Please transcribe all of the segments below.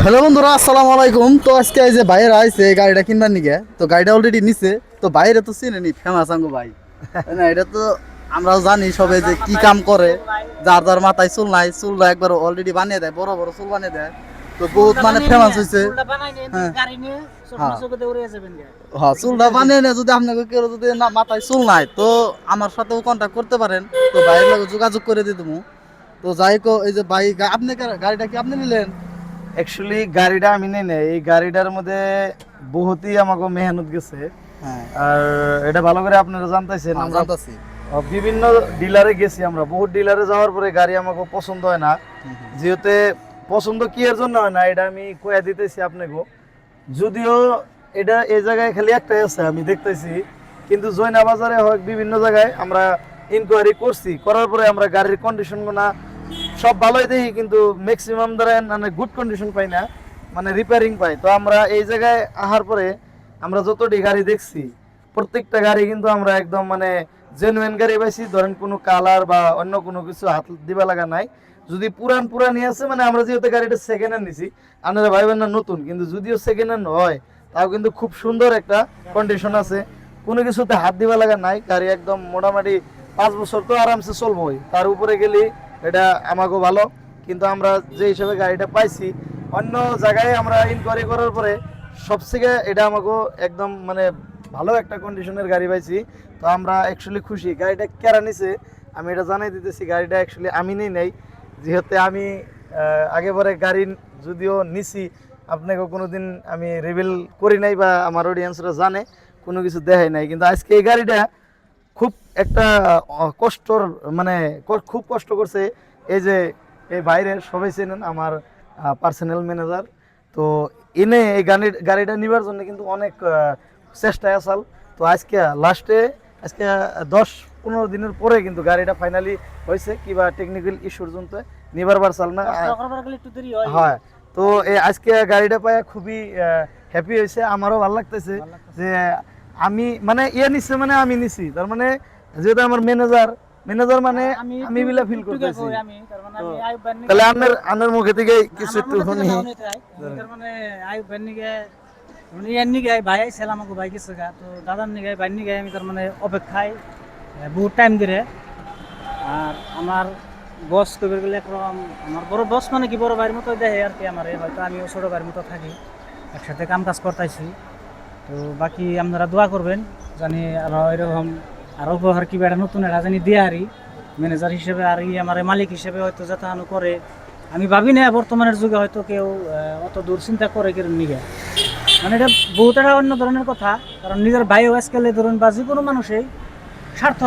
Hello বন্ধুরা, আসসালামু আলাইকুম। তো আজকে এই যে বাইরে আইছে এই গাড়িটা কিনবার নিকে, তো গাড়িটা অলরেডি নিছে। তো বাইরে তো চিনেনি ফেমাস আঙ্গু ভাই, তাই না? এটা তো আমরাও জানি সবে যে কি কাম করে। যার যার মাথায় চুল নাই, চুলটা একবার অলরেডি বানিয়ে দেয়, বড় বড় চুল বানিয়ে দেয়। তো বহুত মানে ফেমাস হয়েছে। হ্যাঁ হ্যাঁ হ্যাঁ, চুলটা বানিয়ে নেয়। যদি আপনাকে কেউ যদি না মাথায় চুল নাই, তো আমার সাথেও কন্ট্যাক্ট করতে পারেন। তো ভাইয়ের লগে যোগাযোগ করে দিয়ে দেবো। তো যাই কো, এই যে ভাই আপনি গাড়িটা কি আপনি নিলেন? অ্যাকচুয়ালি গাড়িটা আমি নেই না, এই গাড়িটার মধ্যে বহুতই আমাকে মেহনত গেছে। হ্যাঁ আর এটা ভালো করে আপনারা জানতেছেন, হ্যাঁ, আমরা জানতাছি। বিভিন্ন ডিলারে গেছি, আমরা বহুত ডিলারে যাওয়ার পরে গাড়ি আমাকে পছন্দ হয় না। যেহেতু পছন্দ কি এর জন্য হয় না এটা আমি কয়ে দিতেছি আপনাকে। যদিও এটা এই জায়গায় খালি একটাই আছে আমি দেখতেছি, কিন্তু জয়না বাজারে হোক বিভিন্ন জায়গায় আমরা ইনকোয়ারি করছি, করার পরে আমরা গাড়ির কন্ডিশন না সব ভালোই দেখি, কিন্তু ম্যাক্সিমাম ধরেন মানে গুড কন্ডিশন পাই না, মানে রিপেয়ারিং পাই। তো আমরা এই জায়গায় আসার পরে আমরা যতটি গাড়ি দেখছি প্রত্যেকটা গাড়ি কিন্তু আমরা একদম মানে জেনুইন গাড়ি পাইছি। ধরেন কোনো কালার বা অন্য কোনো কিছু হাত দিবা লাগা নাই। যদি পুরানি আছে, মানে আমরা যেহেতু গাড়িটা সেকেন্ড হ্যান্ড নিছি, আপনারা ভাইবেন না নতুন, কিন্তু যদিও সেকেন্ড হ্যান্ড হয় তাও কিন্তু খুব সুন্দর একটা কন্ডিশন আছে। কোনো কিছুতে হাত দিবা লাগা নাই। গাড়ি একদম মোটামুটি 5 বছর তো আরামসে চলবই, তার উপরে গেলে এটা আমাকেও ভালো। কিন্তু আমরা যে হিসাবে গাড়িটা পাইছি অন্য জায়গায় আমরা ইনকোয়ারি করার পরে সবথেকে এটা আমাকেও একদম মানে ভালো একটা কন্ডিশনের গাড়ি পাইছি। তো আমরা অ্যাকচুয়ালি খুশি। গাড়িটা কেরা নিছে আমি এটা জানাই দিতেছি, গাড়িটা অ্যাকচুয়ালি আমি নেই। যেহেতু আমি আগে পরে গাড়ি যদিও নিছি, আপনাকে কোনো দিন আমি রিভিল করি নাই বা আমার অডিয়েন্সরা জানে কোনো কিছু দেখাই নাই, কিন্তু আজকে এই গাড়িটা খুব একটা কষ্টর মানে খুব কষ্ট করছে। এই যে এই বাইরের সবাই চেনেন আমার পার্সোনাল ম্যানেজার। তো এনে এই গাড়িটা নিবার জন্য কিন্তু অনেক চেষ্টায় আসাল। তো আজকে লাস্টে আজকে 10-15 দিনের পরে কিন্তু গাড়িটা ফাইনালি হয়েছে, কিবা টেকনিক্যাল ইস্যুর জন্য নিবার পারছাল না। হয়। তো আজকে গাড়িটা পায় খুবই হ্যাপি হয়েছে, আমারও ভালো লাগতেছে যে আমি মানে নিচ্ছে, মানে আমি নিছি, তার মানে যেহেতু আমার ম্যানেজার মানে আমি বিলা ফিল করতেছি। তাহলে আপনার মুখে থেকে কিছু একটু শুনি। তার মানে আইব ভাই নিগে মানে ইয়ার নিগে ভাই আইছিল আমাকে ভাই কিছু গা, তো দাদার নিগে ভাই নিগে আমি তার মানে অপেক্ষায় বহুত টাইম ধরে। আর আমার বস কবে গেলে একরকম আমার বড় বস মানে কি বড় ভাইয়ের মতো দেখে আর কি। আমার হয়তো আমিও ছোটো ভাইয়ের মতো থাকি, একসাথে কাম কাজ করতেছি। তো বাকি আপনারা দোয়া করবেন জানি আরো এরকম আরো উপহার কি একটা নতুন একটা জানি দিয়ে আরি ম্যানেজার হিসেবে আর আমার মালিক হিসেবে হয়তো যাতায়ানো করে। আমি ভাবি না বর্তমানের যুগে হয়তো কেউ অত দূর চিন্তা করে কেরম নিগে, মানে এটা বহুত একটা অন্য ধরনের কথা। কারণ নিজের ভাইও আজকালে ধরুন বা যে কোনো মানুষই স্বার্থ,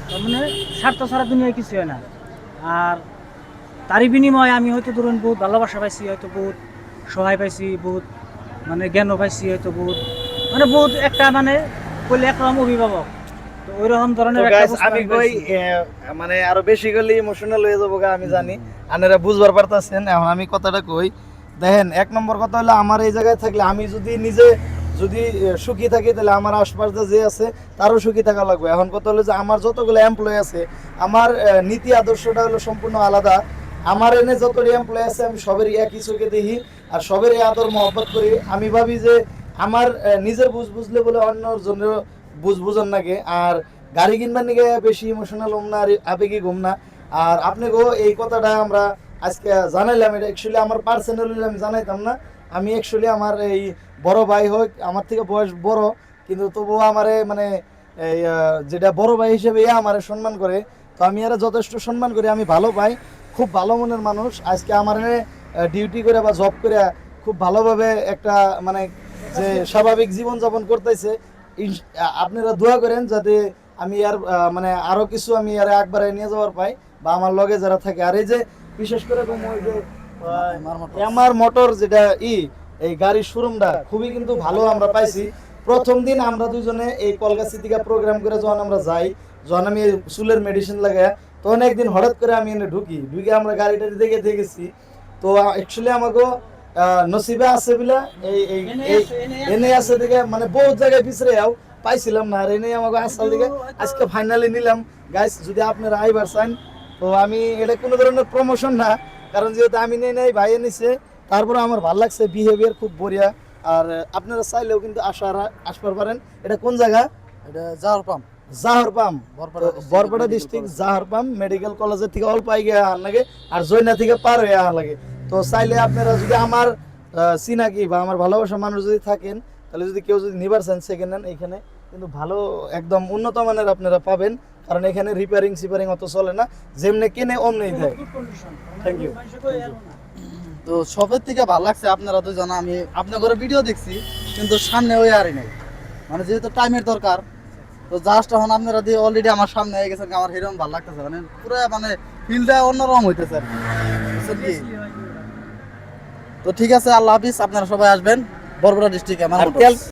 তার মানে স্বার্থ ছাড়া দুনিয়ায় কিছু হয় না। আর তারই বিনিময়ে আমি হয়তো ধরুন বহুত ভালোবাসা পাইছি, হয়তো বহুত সহায় পাইছি, বহুত মানে জ্ঞানও পাইছি, হয়তো বহুত মানে বহুত একটা মানে বললে একরকম অভিভাবক। তো ওই রকম ধরনের একটা অবস্থা আমি আমি কই পাইছি। মানে আরো বেশি গেলে ইমোশনাল হয়ে যাবো আমি জানি, আপনারা বুঝবার পারতেছেন। এখন আমি কথাটা কই, দেখেন, 1 নম্বর কথা হলো আমার এই জায়গায় থাকলে আমি যদি নিজে যদি সুখী থাকি, তাহলে আমার আশপাশে যে আছে তারও সুখী থাকা লাগবে। এখন কথা হলো যে আমার যতগুলো এমপ্লয় আছে, আমার নীতি আদর্শটা হলো সম্পূর্ণ আলাদা। আমার এনে যতটি এমপ্লয় আছে আমি সবেরই একই চোখে দেখি আর সবেরই আদর মহব্বত করি। আমি ভাবি যে আমার নিজের বুঝলে বলে অন্যর জন্য বুঝান নাকি। আর গাড়ি কিনবার নিকে বেশি ইমোশনাল হম না আর আবেগী ঘুম না। আর আপনাকেও এই কথাটা আমরা আজকে জানাইলাম, এটা অ্যাকচুয়ালি আমার পার্সোনালি আমি জানাইতাম না। আমি অ্যাকচুয়ালি আমার এই বড় ভাই হোক, আমার থেকে বয়স বড়, কিন্তু তবুও আমারে মানে এই যেটা বড় ভাই হিসেবে আমারে সম্মান করে। তো আমি এরা যথেষ্ট সম্মান করি, আমি ভালো পাই, খুব ভালো মনের মানুষ। আজকে আমার ডিউটি করে বা জব করে খুব ভালোভাবে একটা মানে যে স্বাভাবিক জীবনযাপন করতেছে। আপনারা দোয়া করেন যাতে আমি আর মানে আরো কিছু আমি আর একবারে নিয়ে যাওয়ার পাই বা আমার লগে যারা থাকে। আর এই যে বিশেষ করে ওই যে আমার মোটর যেটা এই গাড়ির শোরুমটা খুবই কিন্তু ভালো আমরা পাইছি। প্রথম দিন আমরা দুজনে এই কলকাতা থেকে প্রোগ্রাম করে যখন আমরা যাই, যখন আমি চুলের মেডিসিন লাগাই, তখন একদিন হঠাৎ করে আমি এনে ঢুকি আমরা গাড়িটা দেখে গেছি। তো অ্যাকচুয়ালি আমাকে নসিবে আছে বিলা এই এই এনে আছে দেখে মানে বহুত জায়গায় পিছরে যাও পাইছিলাম না, আর এনে আমাকে আসল দিকে আজকে ফাইনালি নিলাম। গাইস, যদি আপনারা আইবার চান, তো আমি এটা কোনো ধরনের প্রমোশন না, কারণ যেহেতু আমি নেই নাই ভাইয়ে নিছে, তারপরে আমার ভালো লাগছে, বিহেভিয়ার খুব বঢ়িয়া। আর আপনারা চাইলেও কিন্তু আসবার পারেন। এটা কোন জায়গা? এটা যাওয়ার পাম জাহরপাম, বরপেটা ডিস্ট্রিক্ট জাহরপাম মেডিকেল কলেজের থেকে অল্প আগে আহার লাগে, আর জৈনা থেকে পার হয়ে আহার লাগে। তো চাইলে আপনারা যদি আমার চিনাকি বা আমার ভালোবাসা মানুষ যদি থাকেন, তাহলে যদি কেউ যদি নিবার চান সেকেন্ড হ্যান্ড, এখানে কিন্তু ভালো একদম উন্নত মানের আপনারা পাবেন। কারণ এখানে রিপেয়ারিং সিপারিং অত চলে না, যেমনি কেনে অমনি দেয়। Thank you. তো সবের থেকে ভালো লাগছে আপনারা দুজন। আমি আপনার ঘরে ভিডিও দেখছি কিন্তু সামনে ওই আরই নাই, মানে যেহেতু টাইমের দরকার, তো জাস্ট এখন আপনারা দিয়ে অলরেডি আমার সামনে হয়ে গেছেন, আমার হিরম ভালো লাগতেছে, মানে পুরো মানে ফিলটা অন্যরকম হইতেছে আর কি। বুঝছেন কি? তো ঠিক আছে, আল্লাহ হাফিজ, আপনারা সবাই আসবেন বরগুনা ডিস্ট্রিক্টে আমার আর মোটরস।